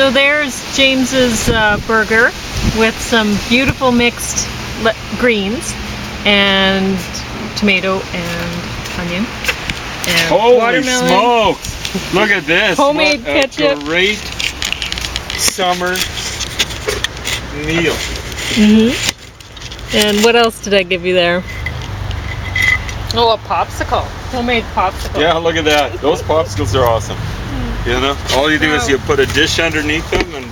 So there's James's burger with some beautiful mixed greens and tomato and onion and holy watermelon. Smokes! Look at this. Homemade what ketchup. A great summer meal. And what else did I give you there? Oh, a popsicle. Homemade popsicle. Yeah, look at that. Those popsicles are awesome. You know, all you do is you put a dish underneath them and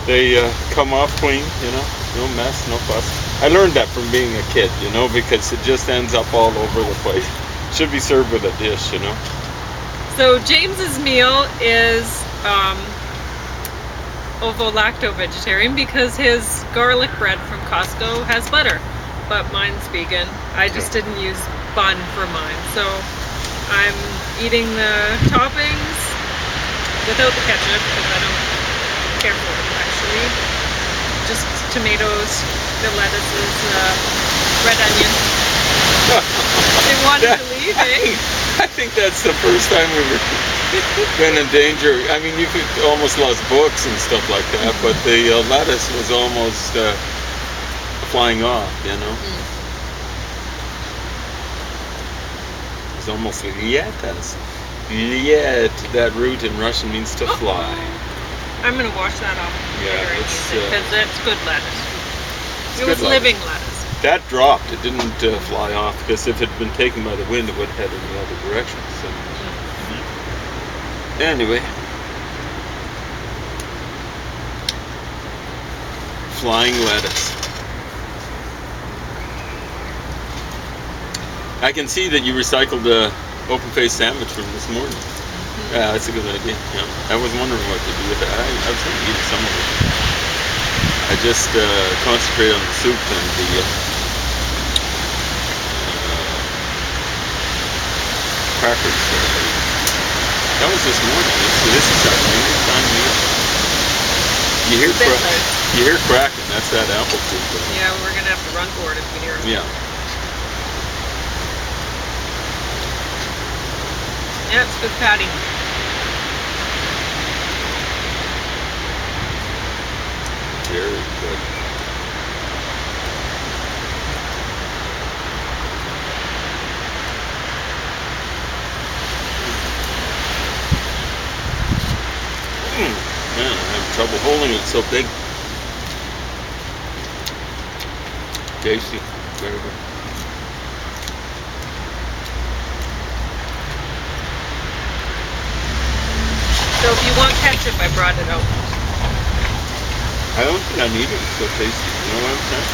they come off clean, you know, no mess, no fuss. I learned that from being a kid, you know, because it just ends up all over the place. Should be served with a dish, you know. So James's meal is ovo-lacto vegetarian because his garlic bread from Costco has butter, but mine's vegan. I just didn't use bun for mine, so I'm eating the toppings without the ketchup because I don't care for it actually. Just tomatoes, the lettuces, red onion. They wanted to leave, eh? I think that's the first time we've been in danger. I mean, you could almost lost books and stuff like that, but the lettuce was almost flying off, you know? It was almost like lietas. Liet, that root in Russian means to fly. I'm going to wash that off. Yeah, because that's good lettuce. It was lettuce. living lettuce. That dropped. It didn't fly off because if it had been taken by the wind, it would have headed in the other direction. So. Anyway, flying lettuce. I can see that you recycled the open-faced sandwich from this morning. Yeah, that's a good idea. Yeah, I was wondering what to do with it. I was going to eat some of it. I just concentrate on the soup and the crackers. That was this morning. This is our main time meal. You hear cracking. That's that apple soup. Yeah, we're gonna have to run for it if we hear it. Yeah. Yeah, it's good patty. Very good. Man, I'm having trouble holding it, it's so big. Tasty. Very good. So if you want ketchup, I brought it out. I don't think I need it. It's so tasty. You know what I'm saying?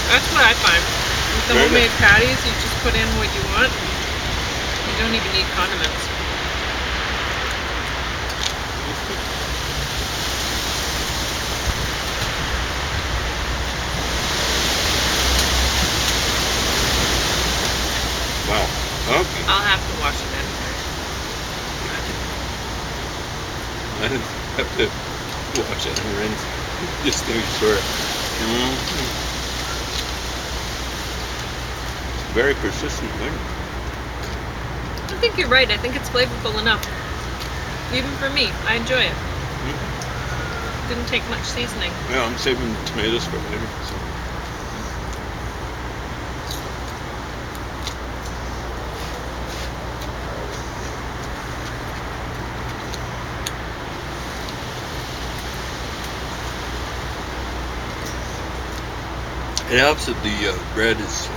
That's what I find. With the homemade patties, you just put in what you want. You don't even need condiments. Wow. Okay. I'll have to wash it in. I have to watch it and rinse just to be sure. Very persistent thing. I think you're right. I think it's flavorful enough. Even for me, I enjoy it. Didn't take much seasoning. Yeah, I'm saving the tomatoes for later. So. It helps that the bread is,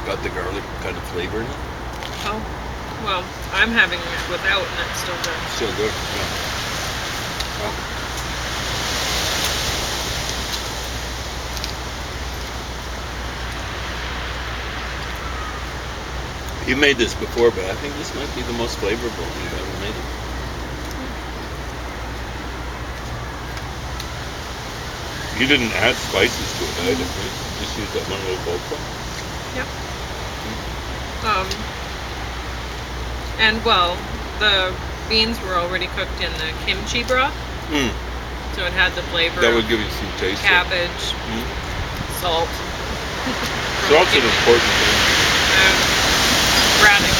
got the garlic kind of flavor in it. Oh, well, I'm having it without, and it's still good. Still good, yeah. Well. You made this before, but I think this might be the most flavorful you've ever made it. You didn't add spices to it either, right? You just used that one little bowl pot. Yep. And well, the beans were already cooked in the kimchi broth. So it had the flavor. That would give you some taste. Cabbage, salt. Salt's an important thing. And radish.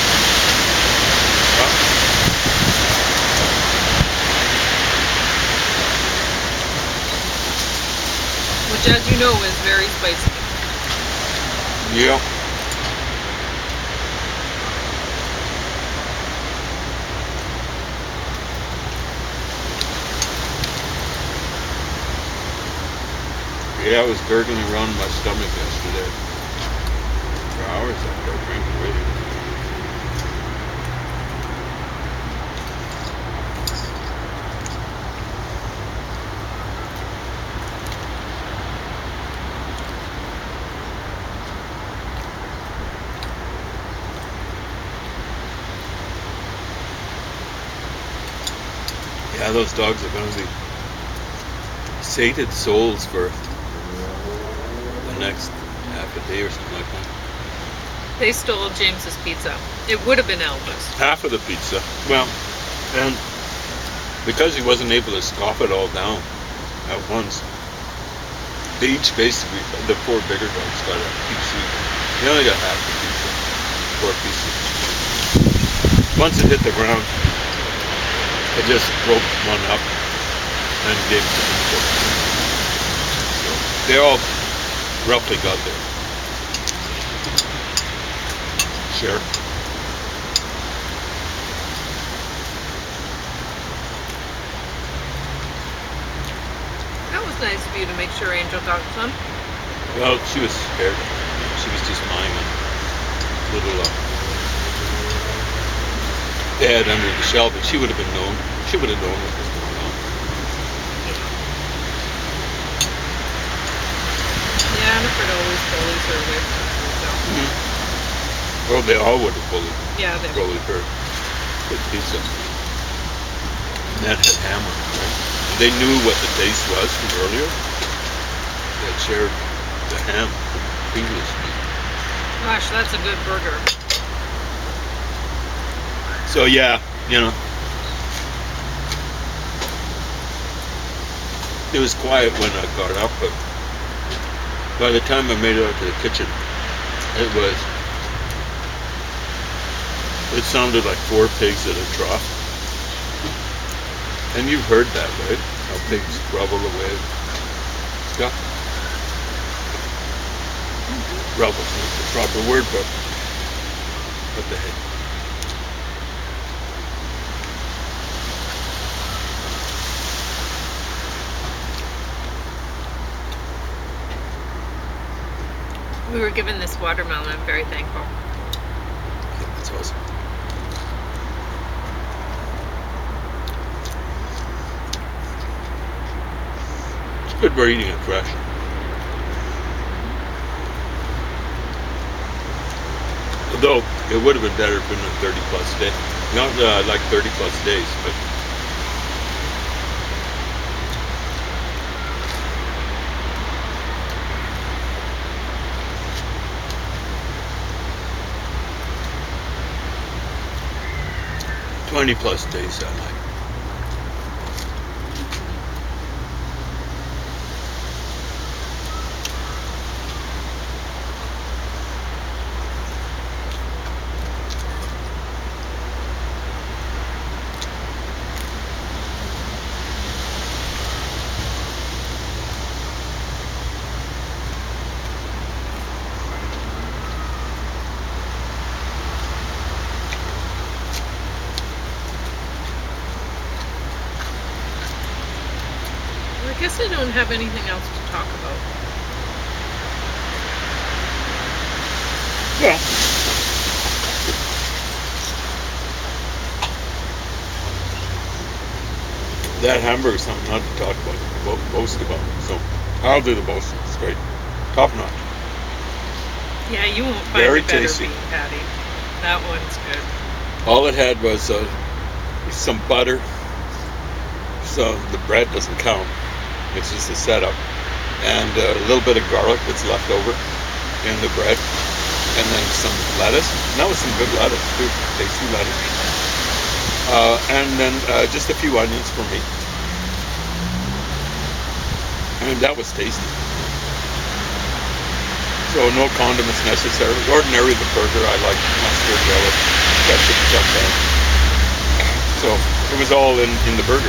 which, as you know, is very spicy. Yeah. Yeah, I was gurgling around my stomach yesterday for hours after I drank it. Really. Yeah, those dogs are going to be sated souls for the next half a day or something like that. They stole James's pizza. It would have been Elvis. Half of the pizza. Well, and because he wasn't able to scoff it all down at once, they each basically, the 4 bigger dogs got a piece each. They only got half the pizza. 4 pieces. Once it hit the ground, I just broke one up and gave it to them. So they all roughly got their share. That was nice of you to make sure Angel got some. Well, she was scared. She was just lying on a little bed under the shell, but she would have been known. She would have known what was going on. Yeah, Anniford always bullies her away from food, though. Well, they all would have bullied Yeah, they her. Good pizza. And that had ham on it, right? They knew what the taste was from earlier. They had shared the ham previously. Gosh, that's a good burger. So yeah, you know, it was quiet when I got up, but by the time I made it out to the kitchen, it sounded like 4 pigs at a trough. And you've heard that, right? How pigs grovel away. Yeah. Grovel's not the proper word, but what the heck? We were given this watermelon. I'm very thankful. Yeah, that's awesome. It's good we're eating it fresh. Although it would have been better if it been 30 plus days. Not like 30 plus days, but +20 days, I like. I guess I don't have anything else to talk about. Well, that hamburger is something not to talk about, boast about. So I'll do the boast. It's great. Top notch. Yeah, you won't find Very a better tasty. beef patty. That one's good. All it had was some butter. So the bread doesn't count. It's just a setup. And a little bit of garlic that's left over in the bread. And then some lettuce. And that was some good lettuce too. Tasty lettuce. And then just a few onions for me. And that was tasty. So no condiments necessary. Ordinarily the burger I like mustard, relish, ketchup, stuff that. So it was all in the burger.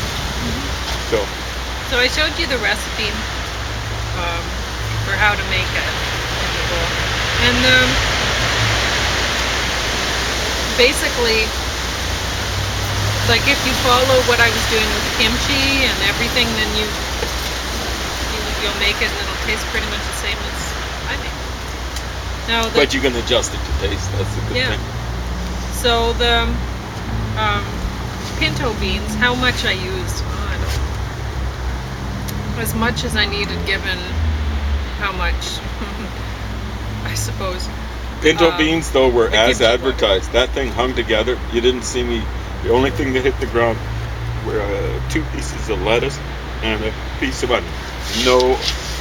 So I showed you the recipe or how to make it in the bowl. And basically, like if you follow what I was doing with the kimchi and everything, then you'll make it and it'll taste pretty much the same as I make it. Now, but you can adjust it to taste. That's the good thing. So the pinto beans, how much I used? Oh, I don't know. As much as I needed, given how much. I suppose. Pinto beans, though, were as advertised. That thing hung together. You didn't see me. The only thing that hit the ground were 2 pieces of lettuce and a piece of onion. No,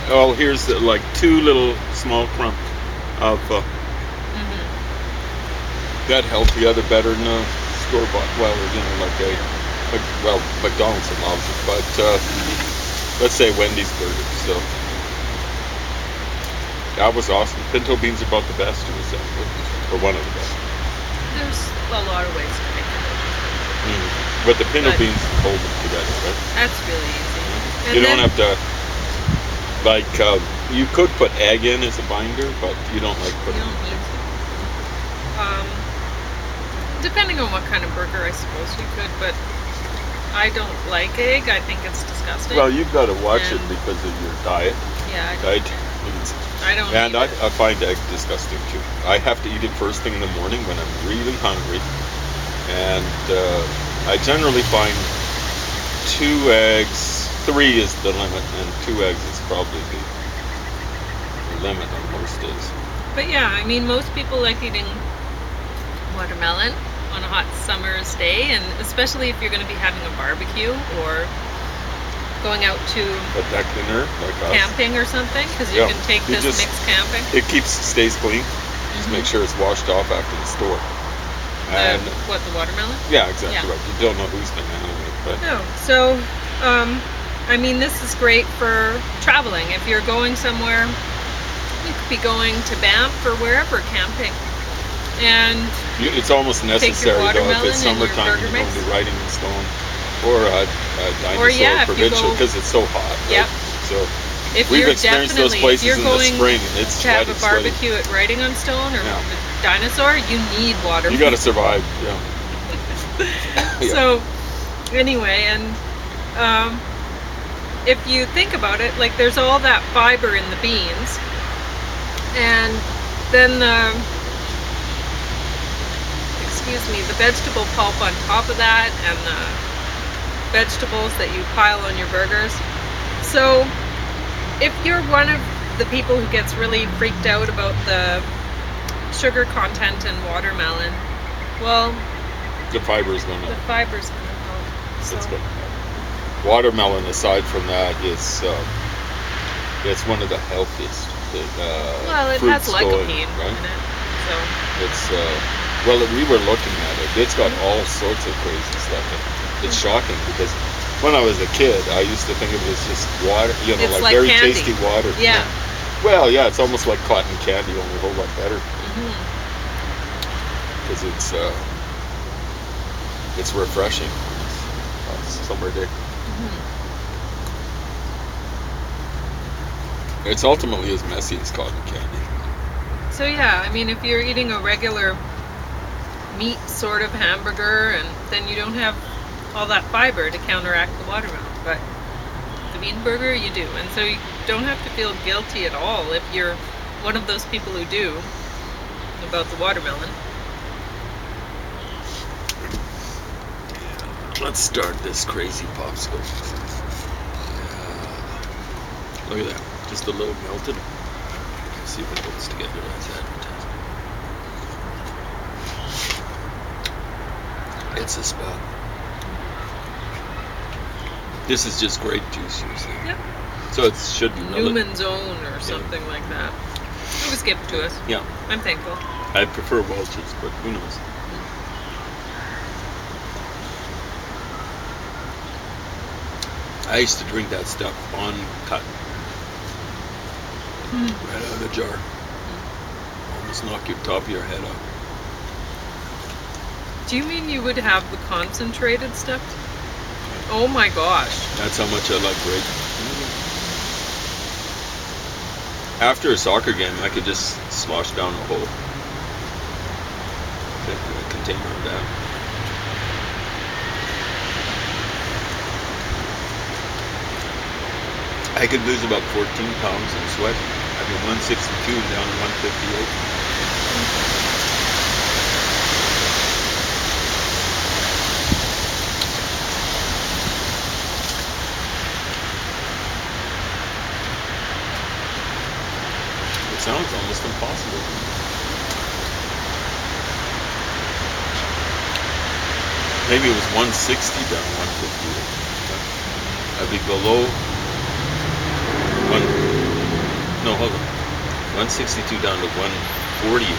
well, here's like 2 little small crumbs of that healthy, other better than a store-bought. Well, like McDonald's allows it, but let's say Wendy's burger. So that was awesome. Pinto beans are about the best, or one of the best. There's a lot of ways to make it. But the pinto beans hold them together, right? That's really easy. And you don't have to, like, you could put egg in as a binder, but you don't like putting it. You don't need to. Depending on what kind of burger, I suppose you could, but I don't like egg. I think it's disgusting. Well, you've got to watch it because of your diet. Yeah, I don't. And I find egg disgusting too. I have to eat it first thing in the morning when I'm really hungry, and I generally find 2 eggs. 3 is the limit, and 2 eggs is probably the limit on most days. But yeah, I mean, most people like eating watermelon on a hot summer's day, and especially if you're going to be having a barbecue or going out to a deck dinner, like camping or something, because you can take this mixed camping. It stays clean. Just make sure it's washed off after the store. And the watermelon? Yeah, exactly right. You don't know who's been handling it, but no. So, I mean, this is great for traveling. If you're going somewhere, you could be going to Banff or wherever camping, and it's almost necessary though if it's summertime and you're going to Writing in Stone or Dinosaur Provincial because it's so hot. Right? So we've experienced those places in the spring. It's to have a barbecue at Writing on Stone or Dinosaur, you need water. You got to survive. So anyway, and if you think about it, like there's all that fiber in the beans, and then the vegetable pulp on top of that, and the vegetables that you pile on your burgers. So if you're one of the people who gets really freaked out about the sugar content in watermelon, well, the fiber is going to help. So. Watermelon, aside from that, is it's one of the healthiest it fruits has lycopene right? in it. So it's well, we were looking at it. It's got all sorts of crazy stuff in it. It's shocking because when I was a kid, I used to think it was just water, it's like very candy. tasty water. Yeah. Well, yeah, it's almost like cotton candy, only a whole lot better. Because it's refreshing. It's summer day. It's ultimately as messy as cotton candy. So yeah, I mean, if you're eating a regular meat sort of hamburger, and then you don't have all that fiber to counteract the watermelon, but the bean burger you do, and so you don't have to feel guilty at all if you're one of those people who do about the watermelon. Let's start this crazy popsicle. Look at that, just a little melted. Let's see if it holds together as advertised. It's a spot. This is just grape juice, you see. Yep. So it should be Newman's Own or something like that. It was given to us. Yeah. I'm thankful. I prefer Welch's, but who knows? I used to drink that stuff uncut. Right out of the jar. Almost knock your top of your head off. Do you mean you would have the concentrated stuff? Oh my gosh. That's how much I like grape. After a soccer game, I could just slosh down a whole container of that. I could lose about 14 pounds in sweat. I'd be 162 down to 158. It sounds almost impossible. Maybe it was 160 down to 158. I'd be below one. No, hold on. 162 down to 148.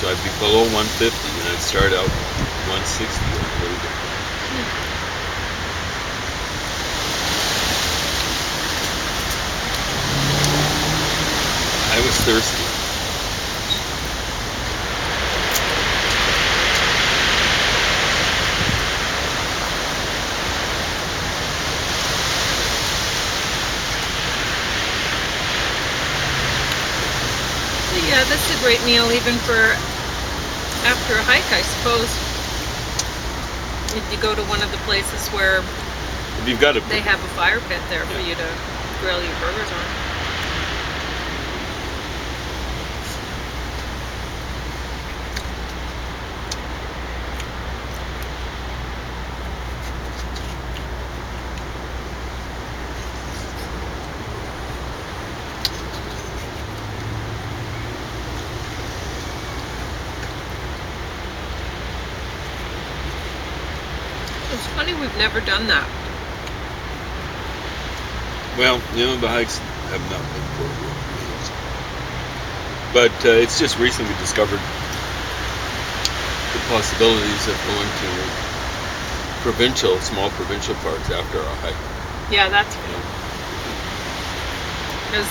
So I'd be below 150, and I'd start out 160 or 40. I was thirsty. Yeah, that's a great meal even for after a hike, I suppose. If you go to one of the places where If you've got they have a fire pit there for you to grill your burgers on. It's funny we've never done that. Well, the hikes have not been for meals. But it's just recently discovered the possibilities of going to small provincial parks after a hike. Yeah, that's because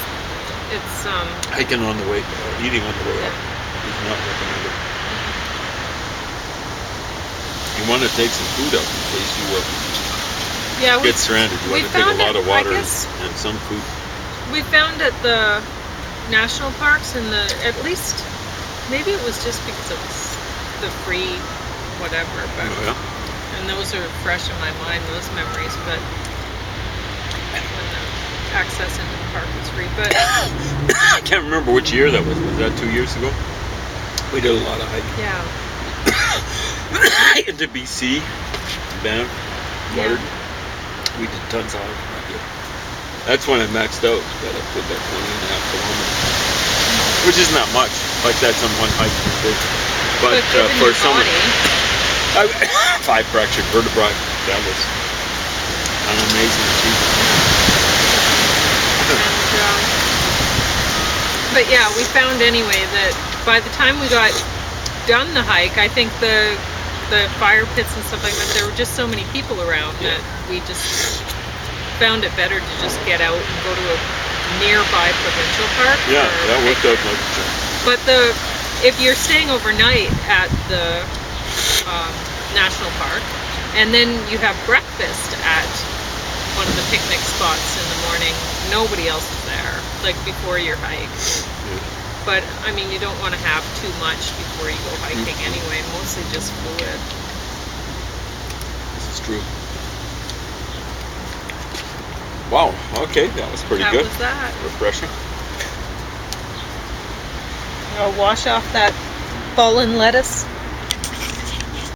it's Hiking on the way, eating on the way up is not recommended. You want to take some food up in case you get stranded. You want to take a lot of water and some food. We found at the national parks and at least maybe it was just because it was the free whatever, but and those are fresh in my mind, those memories, but when the access into the park was free. But I can't remember which year that was. Was that 2 years ago? We did a lot of hiking. Yeah. Into BC, Banff, Water. We did tons of hiking right there. That's when I maxed out. Got up to about 20.5 kilometers, which isn't that much. Like that's on one hike per day. But for someone, 5 fractured vertebrae. That was an amazing achievement. But yeah, we found anyway that by the time we got done the hike, I think the fire pits and stuff like that, there were just so many people around that we just found it better to just get out and go to a nearby provincial park. Yeah, that worked out like a charm. But if you're staying overnight at the national park, and then you have breakfast at one of the picnic spots in the morning, nobody else is there, like before your hike. But, I mean, you don't want to have too much before you go hiking anyway, mostly just fluid. This is true. Wow, okay, that was pretty good. That was that. Refreshing. I'll wash off that fallen lettuce.